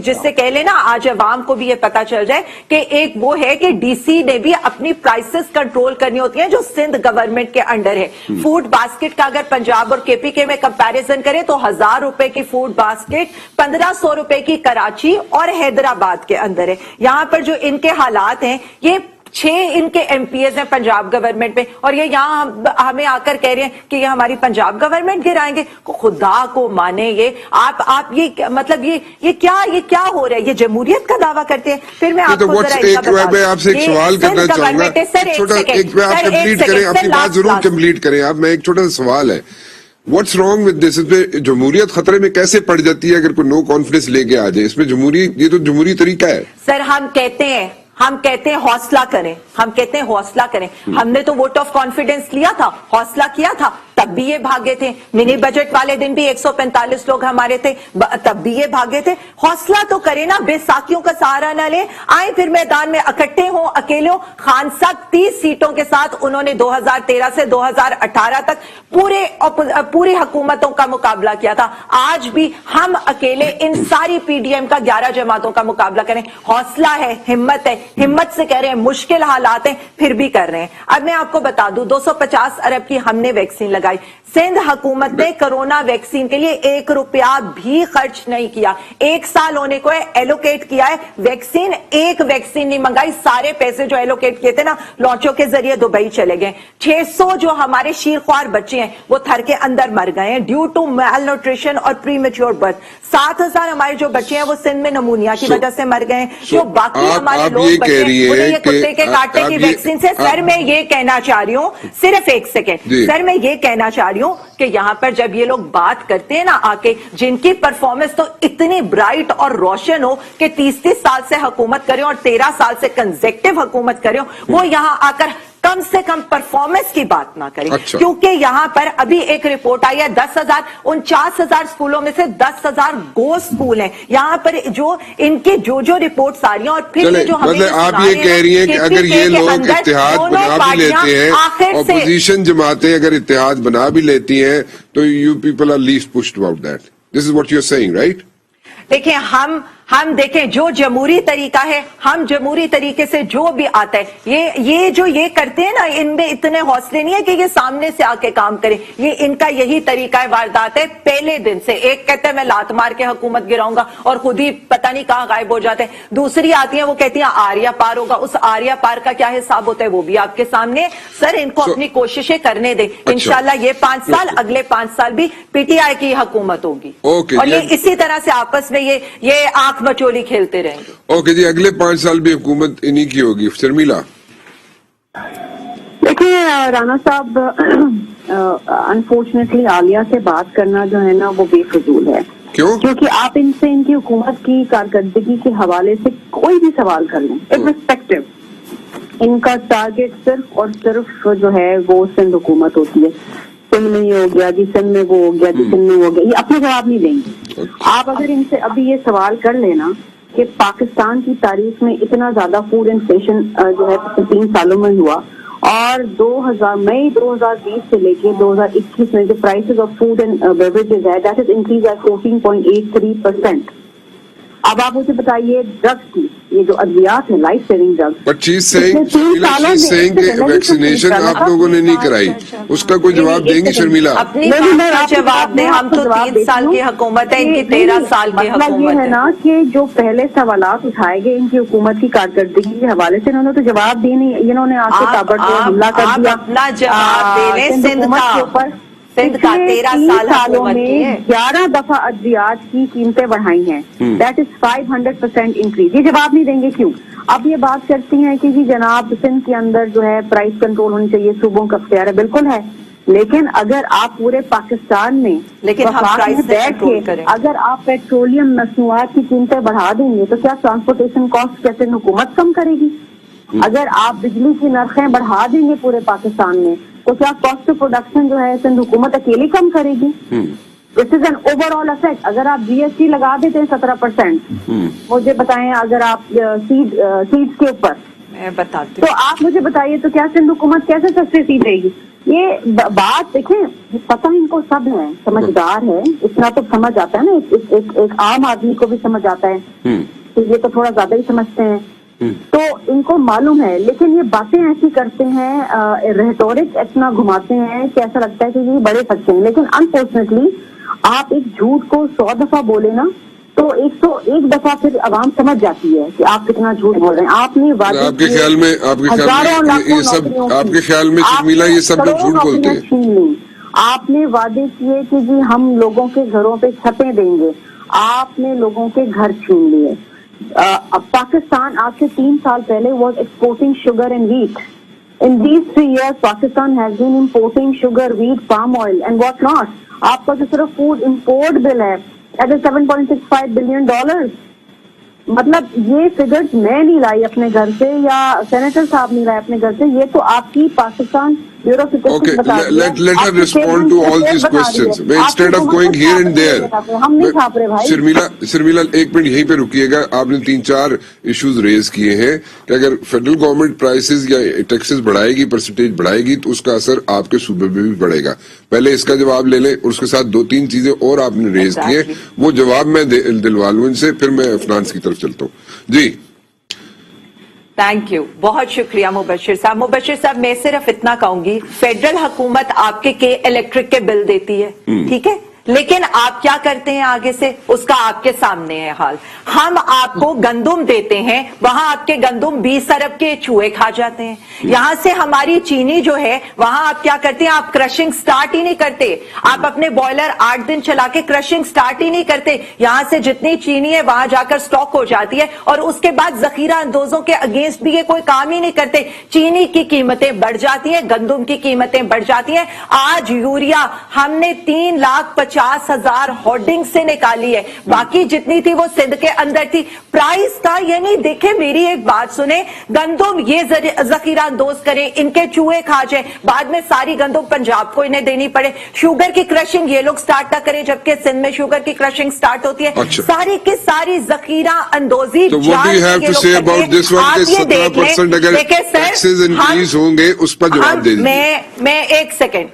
جس سے کہہ لینا آج عوام کو بھی یہ پتا چل جائے کہ ایک وہ ہے کہ ڈی سی نے بھی اپنی پرائسز کنٹرول کرنی ہوتی ہیں جو سندھ گورنمنٹ کے انڈر ہے. فوڈ باسکٹ کا اگر پنجاب اور کے پی کے میں کمپیریزن کریں تو 1000 روپے کی فوڈ باسکٹ 1500 روپے کی کراچی اور حیدرآباد کے اندر ہے. یہاں پر جو ان کے حالات ہیں, یہ 6 ان کے ایم پی ایز ہیں پنجاب گورنمنٹ میں, اور یہ یہاں ہمیں آ کر کہہ رہے ہیں کہ یہ ہماری پنجاب گورنمنٹ گرائیں گے. خدا کو مانے, یہ آپ یہ مطلب یہ کیا ہو رہا ہے, یہ جمہوریت کا دعویٰ کرتے ہیں. پھر میں آپ کو میں آپ سے ایک سوال کرنا چاہوں گا, اپنی بات ضرور کمپلیٹ کریں آپ. میں ایک چھوٹا سا سوال ہے, واٹس رانگ ود دس, اس میں جمہوریت خطرے میں کیسے پڑ جاتی ہے اگر کوئی نو کانفیڈنس لے کے آ جائے؟ اس میں یہ تو جمہوری طریقہ ہے. سر ہم کہتے ہیں حوصلہ کریں. ہم نے تو ووٹ آف کانفیڈنس لیا تھا, حوصلہ کیا تھا, تب بھی یہ بھاگے تھے. منی بجٹ والے دن بھی 145 لوگ ہمارے تھے, تب بھی یہ بھاگے تھے. حوصلہ تو کریں نا, بے ساکیوں کا سہارا نہ لیں. آئیں پھر میدان میں اکٹھے ہوں, اکیلے ہوں. خان صاحب 30 سیٹوں کے ساتھ انہوں نے 2013 سے 2018 تک پوری حکومتوں کا مقابلہ کیا تھا. آج بھی ہم اکیلے ان ساری پی ڈی ایم کا 11 جماعتوں کا مقابلہ کریں. حوصلہ ہے, ہمت سے کہہ رہے ہیں, مشکل حالات ہیں پھر بھی کر رہے ہیں. اب میں آپ کو بتا دوں 250 ارب کی ہم نے ویکسین لگائی. سندھ حکومت نے کرونا ویکسین کے لیے 1 روپیہ بھی خرچ نہیں کیا. 1 سال ہونے کو ایلوکیٹ کیا ہے ویکسین, ایک ویکسین نہیں منگائی. سارے پیسے جو ایلوکیٹ کیے تھے نا لانچوں کے ذریعے دبئی چلے گئے. 600 جو ہمارے شیرخوار بچے ہیں وہ تھر کے اندر مر گئے ہیں ڈیو ٹو میل نیوٹریشن اور پری میچور برتھ. 7000 ہمارے جو بچے ہیں وہ سندھ میں نمونیا کی وجہ سے مر گئے ہیں. جو باقی ہمارے لوگ بچے ہیں انہیں یہ کتے کے کاٹے کی ویکسین سے. سر میں یہ کہنا چاہ رہی ہوں, صرف ایک سیکنڈ سر, میں یہ کہنا چاہ رہی ہوں کہ یہاں پر جب یہ لوگ بات کرتے ہیں نا آ کے, جن کی پرفارمنس تو اتنی برائٹ اور روشن ہو کہ 30 سال سے حکومت کریں اور 13 سال سے کنزیکٹیو حکومت کریں, وہ یہاں آ کر کم سے کم پرفارمنس کی بات نہ کریں. کیونکہ یہاں پر ابھی ایک رپورٹ آئی ہے 49,000 اسکولوں میں سے 10,000 گو اسکول ہیں. یہاں پر جو ان کی جو رپورٹس آ رہی ہیں, اور پھر جو آپ یہ کہہ رہی ہیں کہ اگر یہ لوگ اتحاد بنا بھی لیتے ہیں, اپوزیشن جماعتیں اگر اتحاد بنا بھی لیتی ہیں, تو you people are least pushed about that. This is what you are seeing, right? دیکھیں ہم دیکھیں جو جمہوری طریقہ ہے, ہم جمہوری طریقے سے جو بھی آتا ہے, یہ جو یہ کرتے ہیں نا, ان میں اتنے حوصلے نہیں ہے کہ یہ سامنے سے آ کے کام کریں. یہ ان کا یہی طریقہ ہے, واردات ہے پہلے دن سے. ایک کہتے ہیں میں لات مار کے حکومت گراؤں گا اور خود ہی پتہ نہیں کہاں غائب ہو جاتے ہیں. دوسری آتی ہیں وہ کہتی ہیں آریہ پار ہوگا. اس آریہ پار کا کیا حساب ہوتا ہے وہ بھی آپ کے سامنے. سر ان کو اپنی کوششیں کرنے دیں. انشاءاللہ یہ 5 سال, اگلے 5 سال بھی پی ٹی آئی کی حکومت ہوگی, اور یہ اسی طرح سے آپس میں یہ آنکھ بچولی کھیلتے رہیں گے. اوکے جی, اگلے 5 سال بھی حکومت انہی کی ہوگی. شرمیلا دیکھیے رانا صاحب, انفارچونیٹلی عالیہ سے بات کرنا جو ہے نا وہ بے فضول ہے. کیوں؟ کیونکہ آپ ان سے ان کی حکومت کی کارکردگی کے حوالے سے کوئی بھی سوال کر لیں, ارسپیکٹو, ان کا ٹارگیٹ صرف اور صرف جو ہے وہ سندھ حکومت ہوتی ہے. सिंध में ये हो गया जी, सिंध में वो हो गया जी, सिंध में वो हो गया, ये अपना जवाब नहीं देंगे। आप अगर इनसे अभी ये सवाल कर लेना कि पाकिस्तान की तारीख में इतना ज्यादा फूड इन्फ्लेशन जो है पिछले 3 सालों में हुआ, और मई 2020 से लेके 2021 में जो prices of food and beverages है, दैट इज इंक्रीज एट 14.83%। अब आप मुझे बताइए ड्रग्स की, ये जो अद्वियात है, life saving drugs, but she is saying कि वैक्सीनेशन आप लोगों ने नहीं कराई, उसका कोई जवाब देंगी शर्मिला? अपनी बात का जवाब दें। हम तो 3 साल की हुकूमत है, इनकी 13 साल की मतलब हुकूमत ये है ना कि जो पहले सवालात उठाए गए इनकी हुकूमत की कारकर्दगी के हवाले से, इन्होंने तो जवाब दी नहीं, इन्होंने आके ताबड़तोड़ हमला कर दिया। अपना जवाब दे लें। सिंध का 13 सालों में 11 दफा अद्वियात की कीमतें बढ़ाई हैं, दैट इज 500% इंक्रीज। ये जवाब नहीं देंगे क्यों? अब ये बात करती हैं कि जी जनाब सिंध के अंदर जो है प्राइस कंट्रोल होनी चाहिए, सूबों का अख्तियार है, बिल्कुल है, लेकिन अगर आप पूरे पाकिस्तान में बैठ के अगर आप पेट्रोलियम मसनूआत की कीमतें बढ़ा देंगे तो क्या ट्रांसपोर्टेशन कॉस्ट कैसे हुकूमत कम करेगी? अगर आप बिजली की नरखें बढ़ा देंगे पूरे पाकिस्तान में तो क्या कॉस्ट ऑफ प्रोडक्शन जो है सिंध हुकूमत अकेली कम करेगी? This is an overall effect. अगर आप जीएसटी लगा देते हैं 17%, मुझे बताएं अगर आप सीड्स के ऊपर, मैं बताती हूँ, तो आप मुझे बताइए तो क्या सिंध हुकूमत कैसे सस्ती सीड देगी? ये बात देखें, पता इनको सब है, समझदार है, इतना तो समझ आता है ना, एक आम आदमी को भी समझ आता है, तो ये तो थोड़ा ज्यादा ही समझते हैं, तो इनको मालूम है, लेकिन ये बातें ऐसी करते हैं, रेटोरिक इतना घुमाते हैं कि ऐसा लगता है कि ये बड़े सच्चे हैं, लेकिन अनफॉर्चुनेटली आप एक झूठ को 100 दफा बोले ना तो 101 दफा फिर आवाम समझ जाती है कि आप कितना झूठ बोल रहे हैं। आपने आपके ख्याल में ये सब, आपके ख्याल में शर्मिला ये सब लोग झूठ बोलते हैं? आपने वादे किए कि जी हम लोगों के घरों पे छतें देंगे, आपने लोगों के घर छीन लिए। पाकिस्तान आज से 3 साल पहले was exporting sugar and wheat. In these 3 years, Pakistan has been importing sugar, wheat, palm oil and what not. आपका जो सिर्फ फूड इम्पोर्ट बिल है that is $7.65 billion. मतलब ये फिगर्स मैं नहीं लाई अपने घर से या सेनेटर साहब नहीं लाए अपने घर से, ये तो आपकी Pakistan bureau Okay, let her respond to all these questions. Instead of going here and there, हम नहीं छाप रहे भाई। शर्मिला 1 मिनट यहीं पे रुकिएगा। आपने 3-4 इश्यूज रेज किए हैं कि अगर फेडरल गवर्नमेंट प्राइसेस या टैक्सेस बढ़ाएगी, परसेंटेज बढ़ाएगी, तो उसका असर आपके सूबे में भी पड़ेगा। पहले इसका जवाब ले लें और उसके साथ 2-3 चीजें और आपने रेज की हैं, वो जवाब मैं दिलवा लूं इनसे, फिर मैं फाइनेंस की तरफ चलता हूँ जी। थैंक यू, बहुत शुक्रिया मुबशिर साहब। मुबशिर साहब, मैं सिर्फ इतना कहूंगी, फेडरल हुकूमत आपके इलेक्ट्रिक के बिल देती है, ठीक है, लेकिन आप क्या करते हैं आगे से, उसका आपके सामने है हाल। हम आपको गंदुम देते हैं, वहां आपके गंदुम 20 अरब के चूहे खा जाते हैं। यहां से हमारी चीनी जो है, वहां आप क्या करते हैं, आप क्रशिंग स्टार्ट ही नहीं करते। आप अपने बॉयलर 8 दिन चला के क्रशिंग स्टार्ट ही नहीं करते। यहां से जितनी चीनी है वहां जाकर स्टॉक हो जाती है और उसके बाद जखीरा अंदोजों के अगेंस्ट भी ये कोई काम ही नहीं करते। चीनी की कीमतें बढ़ जाती हैं, गंदुम की कीमतें बढ़ जाती हैं। आज यूरिया हमने 3,50,000 होर्डिंग से निकाली है, बाकी जितनी थी वो सिंध के अंदर थी। प्राइस था, ये नहीं देखे, मेरी एक बात सुने, गंदुम ये जखीरा अंदोज करें, इनके चूहे खा जाए, बाद में सारी गंदुम पंजाब को इन्हें देनी पड़े। शुगर की क्रशिंग ये लोग स्टार्ट ना करें, जबकि सिंध में शुगर की क्रशिंग स्टार्ट होती है। अच्छा। सारी की सारी जखीरा अंदोजी तो what do you have to say about this one के 17% अगर टैक्सेस इंक्रीज होंगे, उस पर जवाब दे दीजिए। मैं 1 सेकेंड,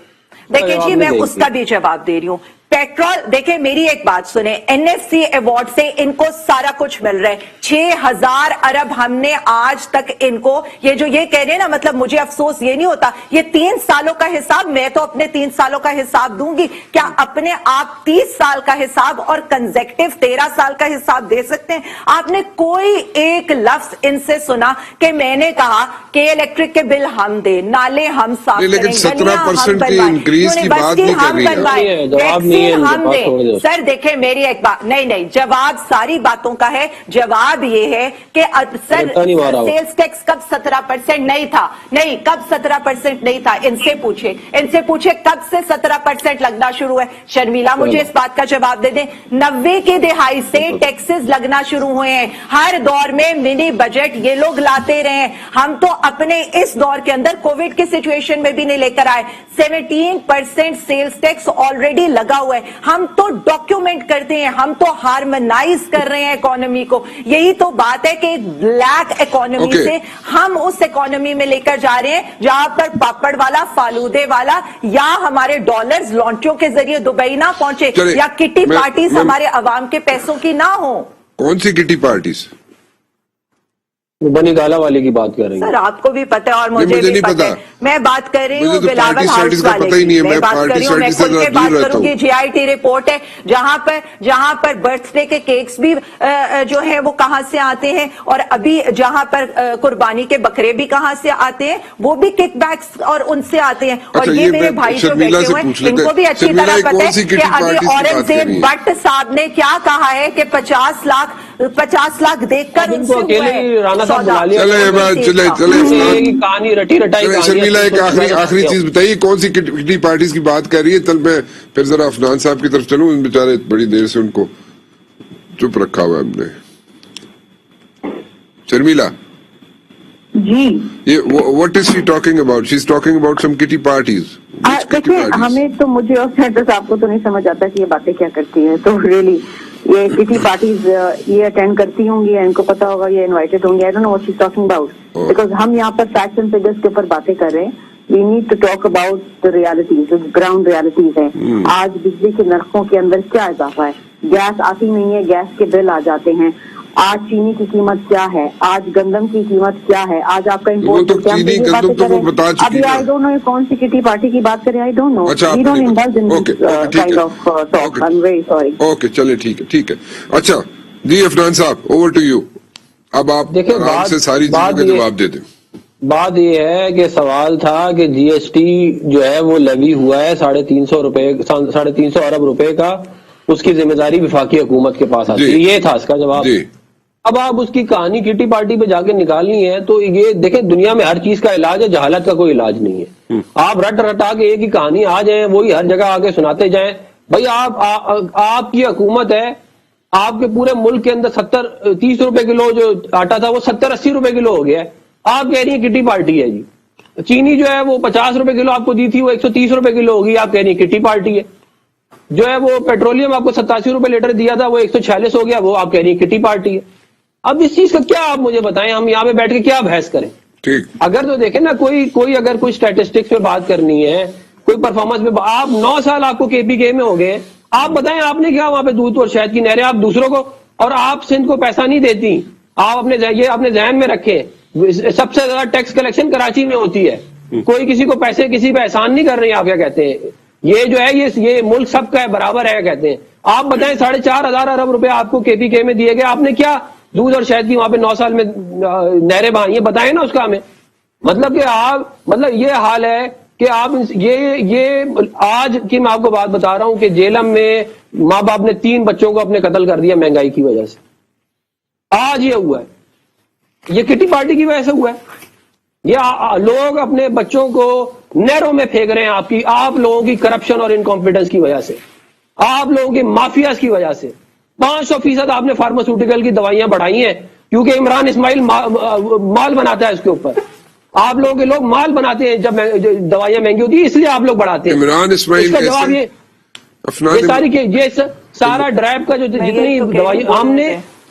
देखिए जी, मैं उसका भी जवाब दे रही हूं। पेट्रोल, देखिए मेरी एक बात सुने, एनएफसी अवार्ड से इनको सारा कुछ मिल रहा है। 6,000 अरब हमने आज तक इनको, ये जो ये कह रहे हैं ना, मतलब मुझे अफसोस ये नहीं होता, ये 3 सालों का हिसाब, मैं तो अपने 3 सालों का हिसाब दूंगी, क्या अपने आप 30 साल का हिसाब और कंसेक्टिव 13 साल का हिसाब दे सकते हैं? आपने कोई एक लफ्ज इनसे सुना कि मैंने कहा कि इलेक्ट्रिक के बिल हम दे, नाले हम साफ करें, लेकिन 17% की इंक्रीज की बात नहीं कर रही है। यकीन हम दें सर, देखें मेरी एक बात, नहीं जवाब सारी बातों का है। जवाब ये है कि सर सेल्स टैक्स कब 17% नहीं था, नहीं कब 17% नहीं था, इनसे पूछे कब से 17% लगना शुरू है। शर्मिला मुझे इस बात का जवाब दे दें। 90 की दिहाई से टैक्सेस लगना शुरू हुए हैं। हर दौर में मिनी बजट ये लोग लाते रहे हैं। हम तो अपने इस दौर के अंदर कोविड के सिचुएशन में भी नहीं लेकर आए। 17% सेल्स टैक्स ऑलरेडी लगा हुआ है। हम तो डॉक्यूमेंट करते हैं, हम तो हार्मोनाइज कर रहे हैं इकोनॉमी को। यही तो बात है कि ब्लैक इकोनॉमी से हम उस इकोनॉमी में लेकर जा रहे हैं जहां पर पापड़ वाला, फालूदे वाला या हमारे डॉलर्स लॉन्चों के जरिए दुबई ना पहुंचे या किटी पार्टीज हमारे अवाम के पैसों की ना हो। कौन सी किटी पार्टीज? बनी गाला वाले की बात कर रही है सर, आपको भी पता है और मुझे भी पता है। मैं बात कर रही हूँ बिलावल हाउस वाले की। मैं बात कर रही हूँ, मैं खुल के बात करूंगी। GIT रिपोर्ट है जहां पर बर्थडे के केक्स भी जो है वो कहां से आते हैं, और अभी जहां पर कुर्बानी के बकरे भी कहां से आते हैं, वो भी किकबैक्स और उनसे आते हैं। और ये मेरे भाई जो बैठे हुए हैं इनको भी अच्छी तरह पता है कि अभी औरंगजेब भट्ट साहब ने क्या कहा है कि 50 लाख देखकर उनसे हुआ है सौदा। चले कहानी रटी रटाई। शर्मिला एक आखिरी चीज बताइए, कौन सी किटी पार्टीज की बात कर रही है? मैं फिर जरा अफनान साहब की तरफ चलूं, बेचारे बड़ी देर से उनको चुप रखा हुआ है हमने। शर्मिला जी, ये what is she talking about? She is talking about some kitty parties. देखिए हमें तो, मुझे और सेनेटर साहब को तो नहीं समझ आता कि ये बातें क्या करती है। तो रियली ये किटी पार्टीज ये अटेंड करती होंगी, इनको पता होगा, ये इनवाइटेड होंगे। आई don't know what she is talking about, because हम यहाँ पर फैक्ट्स एंड फिगर्स के ऊपर बातें कर रहे हैं। We need to talk about the realities, जो ग्राउंड रियलिटीज है। आज बिजली के नरखों के अंदर क्या इजाफा है? गैस आती नहीं है, गैस के बिल आ जाते हैं। आज चीनी की कीमत क्या है, आज गंदम की कीमत क्या है, आज आपका इम्पोर्ट अभी आई डोंट नो कौन सी किटी पार्टी की बात करें। I don't know, we don't indulge in this kind of talk. I am very sorry. Okay, चलिए ठीक है। अच्छा जी, अफनान साहब ओवर टू यू। अब आप आराम से सारी चीजों के जवाब दे दें। बात ये है कि सवाल था कि GST जो है वो लेवी हुआ है 350 अरब रुपए का, उसकी जिम्मेदारी विफाकी हुकूमत के पास आती है। ये था इसका जवाब। अब आप उसकी कहानी किटी पार्टी पे जाके निकालनी है तो ये देखें, दुनिया में हर चीज का इलाज है, जहालत का कोई इलाज नहीं है। आप रट रटा के एक ही कहानी आ जाए, वही हर जगह आके सुनाते जाएं। भाई आपकी हुकूमत है, आपके पूरे मुल्क के अंदर 30 रुपए किलो जो आटा था वो 70-80 रुपए किलो हो गया है। आप कह रही है किटी पार्टी है जी। चीनी जो है वो 50 रुपए किलो आपको दी थी, वो 130 रुपए किलो होगी, आप कह रही है किटी पार्टी है। जो है वो पेट्रोलियम आपको 87 रुपए लीटर दिया था, वो 146 हो गया, वो आप कह रही है किटी पार्टी है। अब इस चीज का क्या आप मुझे बताएं, हम यहाँ पे बैठ के क्या बहस करें? ठीक, अगर तो देखें ना, कोई अगर कोई स्टैटिस्टिक्स पे बात करनी है, कोई परफॉर्मेंस पे, आप 9 साल आपको KPK में हो गए, आप बताएं आपने क्या वहां पे दूध और शहद की नहरें आप दूसरों को, और आप सिंध को पैसा नहीं देती। आप अपने जहन में रखें, सबसे ज्यादा टैक्स कलेक्शन कराची में होती है। कोई किसी को पैसे, किसी पे एहसान नहीं कर रहे हैं। आप क्या कहते हैं, ये जो है ये मुल्क सबका है, बराबर है कहते हैं। आप बताएं 4,500 अरब रुपए आपको KPK में दिए गए, आपने क्या दूध और शहद की वहां पे 9 साल में नहरें बहाई है? बताएं ना उसका हमें। मतलब कि आप, मतलब ये हाल है कि आप ये आज की मैं आपको बात बता रहा हूं कि जेलम में माँ बाप ने 3 बच्चों को अपने कत्ल कर दिया महंगाई की वजह से। आज ये हुआ है, ये किटी पार्टी की वजह से हुआ है। ये लोग अपने बच्चों को नहरों में फेंक रहे हैं आप लोगों की करप्शन और इनकॉम्पिटेंस की वजह से, आप लोगों की माफियाज की वजह से। 500% आपने फार्मास्यूटिकल की दवाइयां बढ़ाई हैं क्योंकि इमरान इस्माइल माल बनाता है इसके ऊपर। आप लोगों के लोग माल बनाते हैं, जब दवाइयां महंगी होती है इसलिए आप लोग बढ़ाते हैं। इमरान इस्माइल इसका जवाब ये सारा ड्राइव का जो जितनी दवाई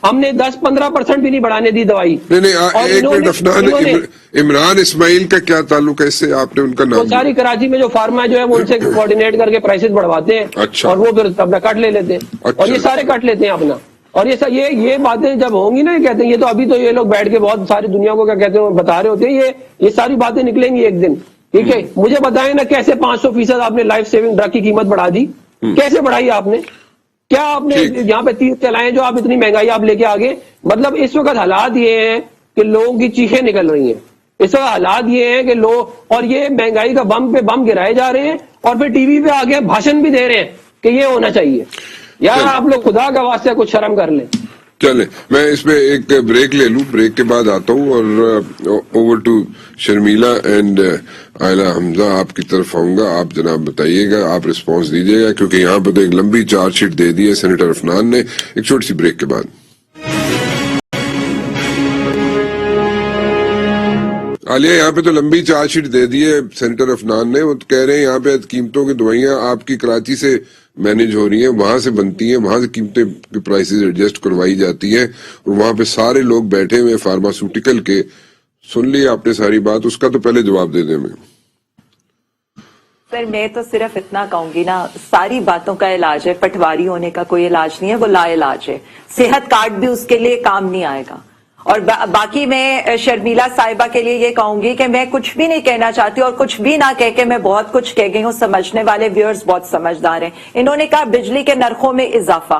हमने 10-15% भी नहीं बढ़ाने दी दवाई। नहीं, एक मिनट अफनान, इमरान इस्माइल का क्या ताल्लुक है इससे? आपने उनका नाम? सारी कराची में जो फार्मा जो है वो उनसे कोऑर्डिनेट करके प्राइसेस बढ़वाते हैं। अच्छा। और वो फिर अपना कट ले लेते हैं। अच्छा। और ये सारे कट लेते हैं अपना। और ये बातें जब होंगी ना, ये कहते हैं, ये तो अभी तो ये लोग बैठ के बहुत सारी दुनिया को क्या कहते हैं बता रहे होते हैं, ये सारी बातें निकलेंगी एक दिन। ठीक है, मुझे बताएं ना कैसे 500% आपने लाइफ सेविंग ड्रग की कीमत बढ़ा दी? कैसे बढ़ाई आपने? क्या आपने यहाँ पे 30 चलाए जो आप इतनी महंगाई आप लेके आ गए? मतलब इस वक्त हालात ये हैं कि लोगों की चीखें निकल रही हैं। इस वक्त हालात ये हैं कि लोग, और ये महंगाई का बम पे बम गिराए जा रहे हैं और फिर टीवी पे आके भाषण भी दे रहे हैं کہ یہ ہونا چاہیے. یار آپ لوگ خدا کا واسطہ کچھ شرم کر لیں. چلیں میں اس پہ ایک بریک لے لوں, بریک کے بعد آتا ہوں اور اوور ٹو شرمیلا اینڈ عائلہ حمزہ, آپ کی طرف آؤں گا. آپ جناب بتائیے گا, آپ رسپانس دیجیے گا, کیونکہ یہاں پہ تو ایک لمبی چارج شیٹ دے دی ہے سینیٹر عفنان نے. ایک چھوٹی سی بریک کے بعد. عالیہ, یہاں پہ تو لمبی چارج شیٹ دے دی ہے سینیٹر عفنان نے. وہ تو کہہ رہے ہیں یہاں پہ قیمتوں کی دوائیاں آپ کی کراچی سے مینج ہو رہی ہیں, وہاں سے بنتی ہیں, وہاں سے قیمتیں کی پرائسز ایڈجسٹ کروائی جاتی ہیں, اور وہاں پہ سارے لوگ بیٹھے ہوئے فارماسیوٹیکل کے. سن لی آپ نے ساری بات, اس کا تو پہلے جواب دے دیں. میں سر میں تو صرف اتنا کہوں گی نا, ساری باتوں کا علاج ہے, پٹواری ہونے کا کوئی علاج نہیں ہے, وہ لا علاج ہے. صحت کارڈ بھی اس کے لیے کام نہیں آئے گا. اور باقی میں شرمیلا صاحبہ کے لیے یہ کہوں گی کہ میں کچھ بھی نہیں کہنا چاہتی, اور کچھ بھی نہ کہہ کے میں بہت کچھ کہہ گئی ہوں. سمجھنے والے ویورز بہت سمجھدار ہیں. انہوں نے کہا بجلی کے نرخوں میں اضافہ.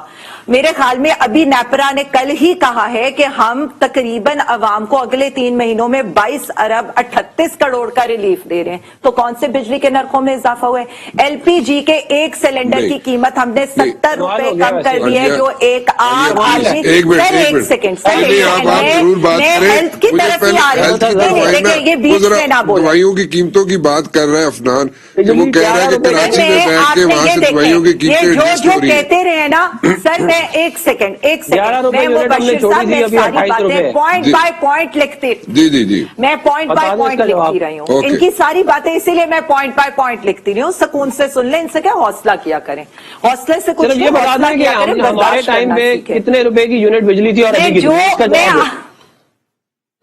میرے خیال میں ابھی نیپرا نے کل ہی کہا ہے کہ ہم تقریباً عوام کو اگلے 3 مہینوں میں 22 ارب 38 کروڑ کا ریلیف دے رہے ہیں. تو کون سے بجلی کے نرخوں میں اضافہ ہوا ہے؟ ایل پی جی کے ایک سلنڈر کی قیمت ہم نے 70 روپے کم کر دی ہے, جو ایک عام آدمی. ایک سیکنڈ میں ہیلتھ کی طرف ہی آ رہی ہوں, دیکھیں یہ بیچ میں نہ بولیں. دوائیوں کی قیمتوں کی بات کر رہے ہیں عفنان, وہ کہہ رہا ہے کہ کراچی میں بیٹھ کے وہاں سے دوائیوں کی قیمتیں ایڈجسٹ ہو رہی ہیں. کہتے رہے نا سر, میں ایک سیکنڈ میں وہ بشیر صاحب میں ساری باتیں پوائنٹ بائی پوائنٹ لکھتی, میں پوائنٹ بائی پوائنٹ لکھتی رہی ہوں. ان کی ساری باتیں اسی لیے میں پوائنٹ بائی پوائنٹ لکھتی رہی ہوں. سکون سے سن لیں, ان سے کیا حوصلہ کیا کریں, حوصلے سے کچھ یہ بتا دیں کہ ہمارے ٹائم پہ کتنے روپے کی یونٹ بجلی تھی, اور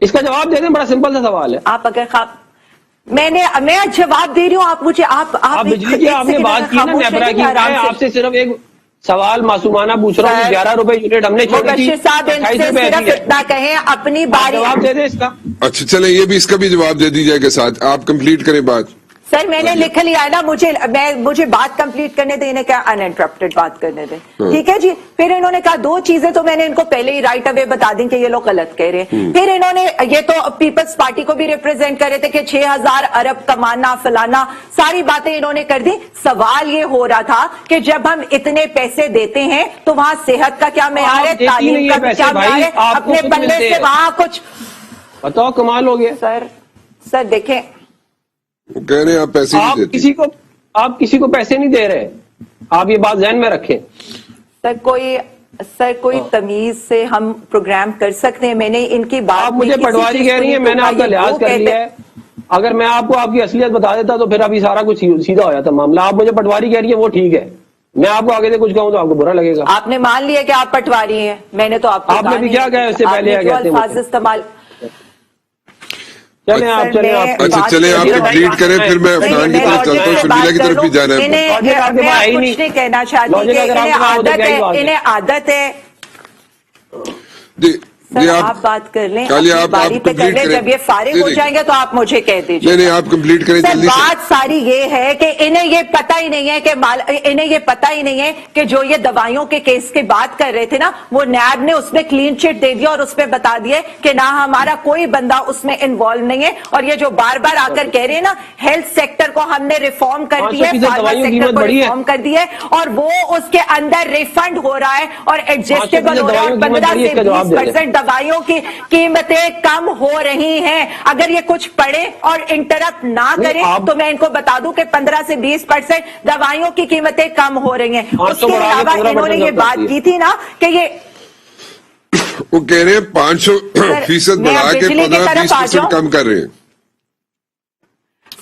اس کا جواب دے دیں. بڑا سمپل سا سوال ہے. آپ اگر میں جواب دے رہی ہوں, آپ مجھے آپ بجلی کی آپ نے بات کی نا نیپرا کی, آپ سے صرف ایک سوال معصومانہ پوچھ رہا ہوں. 11 روپے یونٹ ہم نے چھوڑی تھی, بشیر صاحب ان سے صرف اتنا کہیں اپنی باری. جواب دے دیں اس کا. اچھا چلیں, یہ بھی اس کا بھی جواب دے دیجیے گا ساتھ. آپ کمپلیٹ کریں بات. سر میں نے لکھ لیا ہے نا, مجھے بات کمپلیٹ کرنے دیں, انہیں کیا ان انٹرپٹڈ بات کرنے دیں. ٹھیک ہے جی. پھر انہوں نے کہا 2 چیزیں تو میں نے ان کو پہلے ہی رائٹ اوے بتا دیں کہ یہ لوگ غلط کہہ رہے ہیں. پھر انہوں نے یہ تو پیپلز پارٹی کو بھی ریپرزینٹ کر رہے تھے کہ 6000 ارب کمانا فلانا, ساری باتیں انہوں نے کر دی. سوال یہ ہو رہا تھا کہ جب ہم اتنے پیسے دیتے ہیں تو وہاں صحت کا کیا معیار ہے, تعلیم کا کیا معیار ہے, اپنے پلے سے وہاں کچھ بتاؤ. کمال ہو گیا سر دیکھیں, وہ کہہ رہے ہیں آپ پیسے نہیں دیتے. آپ کسی کو پیسے نہیں دے رہے, آپ یہ بات ذہن میں رکھیں. سر کوئی تمیز سے ہم پروگرام کر سکتے ہیں. میں نے ان کی بات, آپ مجھے پٹواری کہہ رہی ہیں, میں نے آپ کا لحاظ کر لیا ہے. اگر میں آپ کو آپ کی اصلیت بتا دیتا تو پھر ابھی سارا کچھ سیدھا ہو جاتا معاملہ. آپ مجھے پٹواری کہہ رہی ہیں, وہ ٹھیک ہے. میں آپ کو آگے سے کچھ کہوں تو آپ کو برا لگے گا. آپ نے مان لیا کہ آپ پٹواری ہیں, میں نے تو آپ نے بھی کیا کہا اس سے پہلے الفاظ استعمال. چلیں آپ اچھا چلیں آپ کمپلیٹ کریں, پھر میں عفنان کی طرف چلتا ہوں. شرمیلا کی طرف بھی جانا ہے. میں کچھ نہیں کہنا چاہتی کہ انہیں عادت ہے. سر آپ بات کر لیں, باری پہ کر لیں, جب یہ فارغ ہو جائیں گے تو آپ مجھے کہہ دیجیے. نہیں آپ کمپلیٹ کریں. بات ساری یہ ہے کہ انہیں یہ پتہ ہی نہیں ہے کہ جو یہ دوائیوں کے کیس کی بات کر رہے تھے نا, وہ نیب نے اس میں کلین چٹ دے دیا اور اس میں بتا دیے کہ نہ ہمارا کوئی بندہ اس میں انوالو نہیں ہے. اور یہ جو بار بار آ کر کہہ رہے ہیں نا, ہیلتھ سیکٹر کو ہم نے ریفارم کر دیا ہے, فارما سیکٹر کو ریفارم کر دیا ہے, اور وہ اس کے اندر ریفنڈ ہو رہا ہے اور ایڈجسٹیبل ہو رہا ہے, اور 15 سے 20% دوائیوں کی قیمتیں کم ہو رہی ہیں. اگر یہ کچھ پڑھے اور انٹرپٹ نہ کریں تو میں ان کو بتا دوں کہ 15 سے 20% دوائیوں کی قیمتیں کم ہو رہی ہیں. اس کے علاوہ انہوں نے یہ بات کی تھی نا کہ یہ وہ کہہ رہے ہیں 500% بڑھا کے 15-20% کم کر رہے ہیں.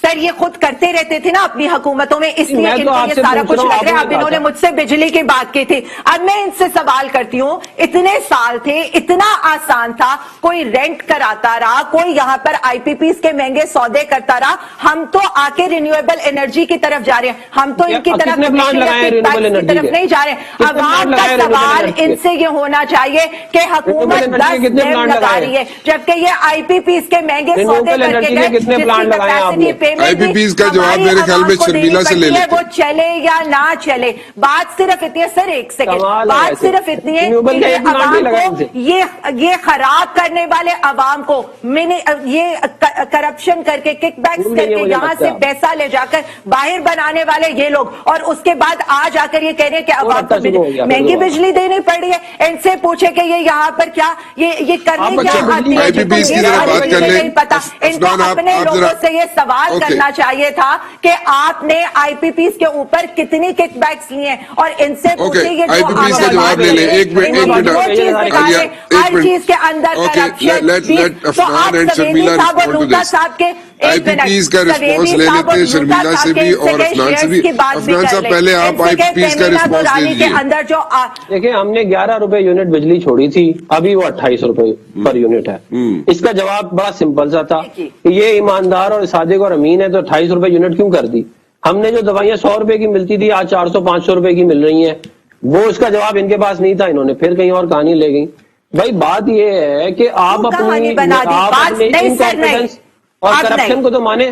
سر یہ خود کرتے رہتے تھے نا اپنی حکومتوں میں, اس لیے ان کو یہ سارا کچھ لگ رہا ہے. اب انہوں نے مجھ سے بجلی کی بات کی تھی. اب میں ان سے سوال کرتی ہوں, اتنے سال تھے, اتنا آسان تھا, کوئی رینٹ کراتا رہا, کوئی یہاں پر آئی پی پیز کے مہنگے سودے کرتا رہا. ہم تو آ کے رینیویبل انرجی کی طرف جا رہے ہیں, ہم تو ان کی طرف نہیں جا رہے. عوام کا سوال ان سے یہ ہونا چاہیے کہ حکومت 10 لگا رہی ہے, جبکہ یہ آئی پی پیز کے مہنگے سودے کر کے گئے, جس کی کیپیسٹی पेमेंट IPPs का जवाब मेरे ख्याल में शर्मिला से ले लेते वो चले या ना चले, बात सिर्फ इतनी है सर, एक सेकंड, बात सिर्फ इतनी है कि अवाम को ये खराब करने वाले अवाम को ये करप्शन करके किकबैक्स करके यहाँ से पैसा ले जाकर बाहर बनाने वाले ये लोग, और उसके बाद आज आकर ये कह रहे हैं कि अवाम को महंगी बिजली देनी पड़ रही है। इनसे पूछे कि ये यहाँ पर क्या ये करने क्या आती है, IPPs की जरा बात कर लें। नहीं पता। इनको अपने लोगों से ये सवाल करना चाहिए था कि आपने IPPs के ऊपर कितनी किकबैक्स लिए और इनसे पूछिए ये IPPs का जवाब ले लें। एक मिनट हर चीज के अंदर करप्शन, तो आप सवेदी साहब और लूथा साहब के IPPs का रिस्पॉन्स ले लेते हैं, शर्मिला से भी और अफनान से भी। अफनान साहब पहले आप IPPs का रिस्पॉन्स ले लीजिए। अंदर जो देखिए, हमने 11 रुपए यूनिट बिजली छोड़ी थी, अभी वो 28 रुपए पर यूनिट है। इसका जवाब बड़ा सिंपल सा था कि ये ईमानदार और सादिक और अमीन है तो 28 रुपए यूनिट क्यों कर दी। हमने जो दवाइयां 100 रुपए की मिलती थी आज 400-500 रुपए की मिल रही हैं, वो उसका जवाब इनके पास नहीं था, इन्होंने फिर कहीं और कहानी ले गई। भाई बात ये है कि आप अपने इनकॉम्पिटेंस और करप्शन को तो माने,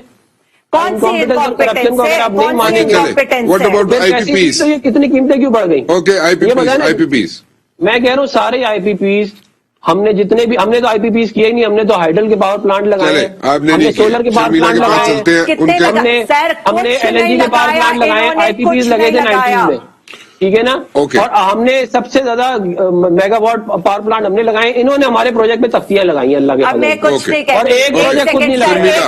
कौन सी करप्शन को अगर आप नहीं मानेंगे, व्हाट अबाउट IPPs? तो ये कितनी कीमतें क्यों बढ़ गई? ओके, IPPs मैं कह रहा हूँ सारे IPPs हमने जितने भी, हमने तो IPPs किए ही नहीं, हमने तो हाइडल के पावर प्लांट लगाए, हमने सोलर के पावर प्लांट लगाए, हमने LNG के पावर प्लांट लगाए, IPPs लगे थे 90 में, ठीक है ना। और हमने सबसे ज्यादा मेगावाट पावर प्लांट हमने लगाए, इन्होंने हमारे प्रोजेक्ट में तख्तियां लगाई अल्लाह के फजल से, और एक प्रोजेक्ट खुद नहीं लगाया।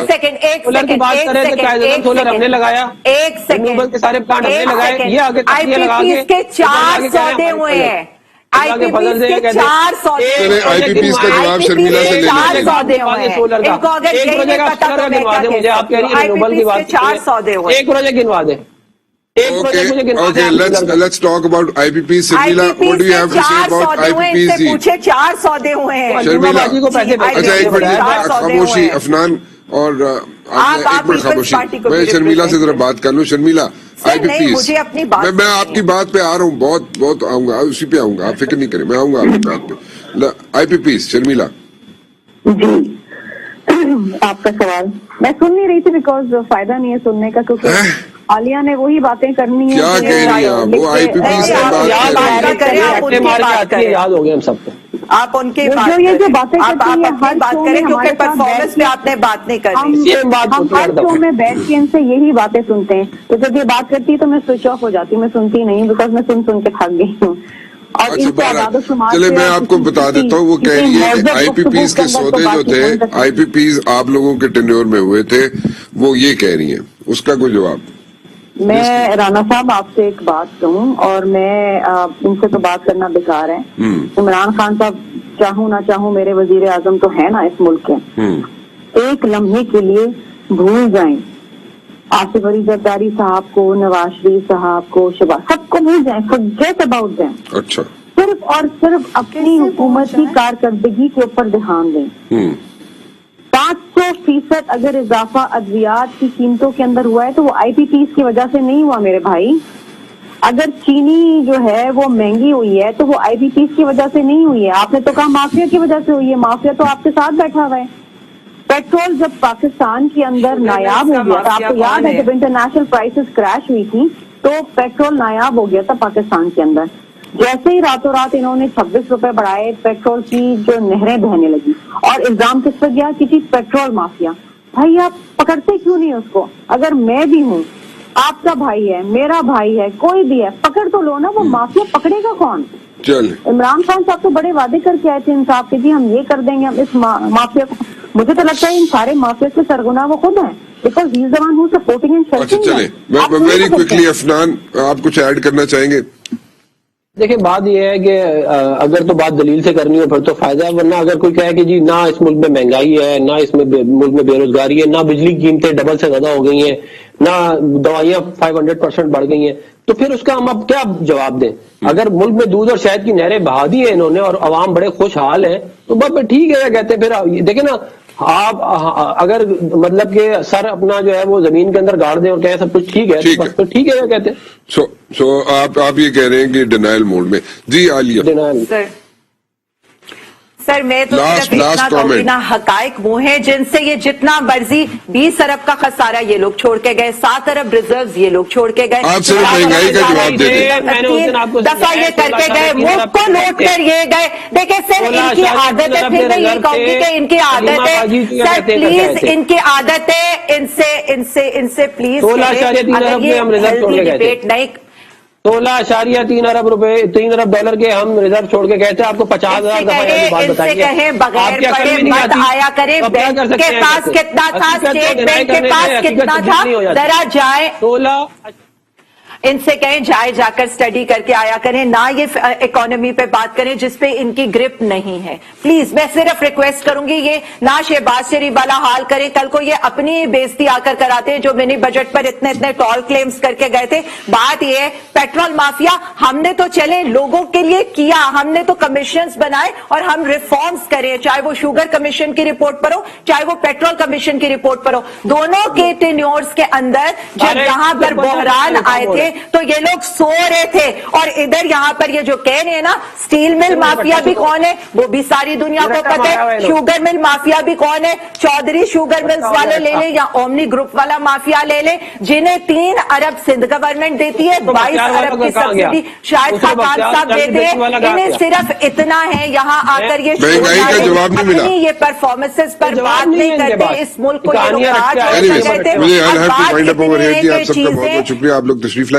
सोलर की बात करें तो कायदेमंद सोलर हमने लगाया, रिन्यूएबल के सारे प्लांट हमने लगाए, ये आगे तख्तियां लगा के 4 सौदे हुए हैं, IPPs के 4 सौदे, IPPs का जवाब शर्मिला से ले लीजिए। 4 सौदे हुए हैं, इनको अगर एक प्रोजेक्ट आप गिनवा दे मुझे, आप कह रही है रिन्यूएबल की बात, 4 सौदे हुए, एक प्रोजेक्ट गिनवा दे। Okay, let's talk about IPPs. Sharmila, what do you have to say about IPPs? जी पूछे 4 सौदे हुए हैं शर्मिला को पैसे अच्छा एक मिनट खामोशी अफनान और एक मिनट खामोशी, मैं शर्मिला से जरा बात कर लूं। शर्मिला, IPPs, मुझे अपनी बात मैं आपकी बात पे आ रहा हूँ, बहुत आऊंगा, उसी पे आऊंगा, आप फिक्र नहीं करें, मैं आऊंगा आपकी बात पे। IPPs, शर्मिला जी आपका सवाल मैं सुन नहीं रही थी बिकॉज फायदा नहीं है सुनने का, क्योंकि आलिया ने वही बातें करनी है। क्या कह रही हैं आप? वो IPPs से बात याद हो गए हम सबको, आप उनकी जो ये जो बातें आप बात करें क्योंकि परफॉर्मेंस पे आपने बात नहीं करनी। हम हर शो में बैठ के इनसे यही बातें सुनते हैं, तो जब ये बात करती है तो मैं स्विच ऑफ हो जाती हूँ, मैं सुनती नहीं, बिकॉज मैं सुन के थक गई हूँ। और चले मैं आपको बता देता हूँ, वो कह रही है कि IPPs के सौदे जो थे, IPPs आप लोगों के टेन्योर में हुए थे, वो ये कह रही है, उसका कोई जवाब? मैं राणा साहब आपसे एक बात कहूँ, और मैं इनसे तो बात करना बेकार है। इमरान खान साहब चाहूँ ना चाहूँ मेरे वजीर आजम तो है ना इस मुल्क के, एक लम्हे के लिए भूल जाएं आसिफ अली जरदारी साहब को, नवाज शरीफ साहब को, शहबाज, सबको भूल जाएं, फॉरगेट अबाउट देम। अच्छा, सिर्फ और सिर्फ अपनी हुकूमत की कारकर्दगी के ऊपर ध्यान दें। 500% अगर इजाफा अद्वियात की कीमतों के अंदर हुआ है तो वो IPPs की वजह से नहीं हुआ मेरे भाई। अगर चीनी जो है वो महंगी हुई है तो वो IPPs की वजह से नहीं हुई है। आपने तो कहा माफिया की वजह से हुई है, माफिया तो आपके साथ बैठा हुआ है। पेट्रोल जब पाकिस्तान के अंदर नायाब हो गया था, आपको याद है जब इंटरनेशनल प्राइसेस क्रैश हुई थी तो पेट्रोल नायाब हो गया था पाकिस्तान के अंदर। जैसे ही रातों रात इन्होंने 26 रुपए बढ़ाए, पेट्रोल की जो नहरें बहने लगी, और इल्जाम किस पर गया? किसी पेट्रोल माफिया। भाई आप पकड़ते क्यों नहीं उसको? अगर मैं भी हूँ, आपका भाई है, मेरा भाई है, कोई भी है, पकड़ तो लो ना। वो माफिया पकड़ेगा कौन? इमरान खान साहब तो बड़े वादे करके आए थे इंसाफ के, जी हम ये कर देंगे, हम इस माफिया को। मुझे तो लगता है इन सारे माफिया के सरगुना वो खुद हैं, because he is the one who supporting and अच्छा चले, वेरी क्विकली अफनान आप कुछ ऐड करना चाहेंगे? देखिए बात यह है कि अगर तो बात दलील से करनी हो फिर तो फायदा है, वरना अगर कोई कहे कि जी ना इस मुल्क में महंगाई है, ना इसमें मुल्क में बेरोजगारी है, ना बिजली की कीमतें डबल से ज्यादा हो गई हैं, ना दवाइयां 500% बढ़ गई हैं, तो फिर उसका हम अब क्या जवाब दें? अगर मुल्क में दूध और शहद की नहरें बहा दी है इन्होंने और अवाम बड़े खुशहाल है तो बस ठीक है कहते हैं। फिर देखे ना आप अगर मतलब कि सर अपना जो है वो जमीन के अंदर गाड़ दें और कहें सब कुछ ठीक है, तो बस तो ठीक है कहते हैं। सो आप ये कह रहे हैं कि डिनाइल मोड में। जी आलिया। डिनाइल सर मैं तो Last सिर्फ इतना कहूंगी comment. ना, हकाइक वो हैं जिनसे ये जितना मर्जी 20 अरब का खसारा ये लोग छोड़ के गए, 7 अरब रिजर्व्स ये लोग छोड़ के गए, आप सिर्फ महंगाई का जवाब दे दें। मैंने उस दिन आपको 3 दफा ये करके गए, मुल्क को लूट कर ये गए। देखिए सर, इनकी आदत है, फिर मैं ये कहूंगी कि इनकी आदत है सर, प्लीज इनकी आदत है, इनसे प्लीज 16.3 अरब में हम रिजर्व छोड़ के गए थे। डिबेट नहीं 16.3 अरब रुपए, $3 के हम रिजर्व छोड़ के गए थे। आपको 50,000 दफा ये बात इनसे बताइए। कहें बगैर पढ़े मत आया करें, बैंक के पास कितना था, स्टेट बैंक के पास कितना था, जरा जाए 16 इनसे कहें जाए जाकर स्टडी करके आया करें, ना ये इकोनॉमी पे बात करें जिस पे इनकी ग्रिप नहीं है। प्लीज मैं सिर्फ रिक्वेस्ट करूंगी, ये ना शहबाज शरीफ वाला हाल करें, कल को ये अपनी बेइज्जती आकर कराते हैं जो मिनी बजट पर इतने इतने टॉल क्लेम्स करके गए थे। बात ये है, पेट्रोल माफिया हमने तो चले लोगों के लिए किया, हमने तो कमीशंस बनाए और हम रिफॉर्म्स करें, चाहे वो शुगर कमीशन की रिपोर्ट पर हो, चाहे वो पेट्रोल कमीशन की रिपोर्ट पर हो। दोनों के टेन्योर्स के अंदर जब यहाँ पर बहरान आए थे तो ये लोग सो रहे थे, और इधर यहाँ पर ये जो कह रहे हैं ना, स्टील मिल माफिया भी कौन है वो भी सारी दुनिया को पता है, शुगर मिल माफिया भी कौन है, चौधरी शुगर मिल्स वाले ले लें या ओमनी ग्रुप वाला माफिया ले लें, जिन्हें 3 अरब सिंध गवर्नमेंट देती है, 22 अरब की सब्सिडी शायद खान साहब देते हैं। इन्हें सिर्फ इतना है यहाँ आकर ये महंगाई का जवाब नहीं मिला, ये परफॉर्मेंसेस पर बात नहीं करते, इस मुल्क को ये लोग मुझे आप सबका बहुत बहुत शुक्रिया, आप लोग तशरीफ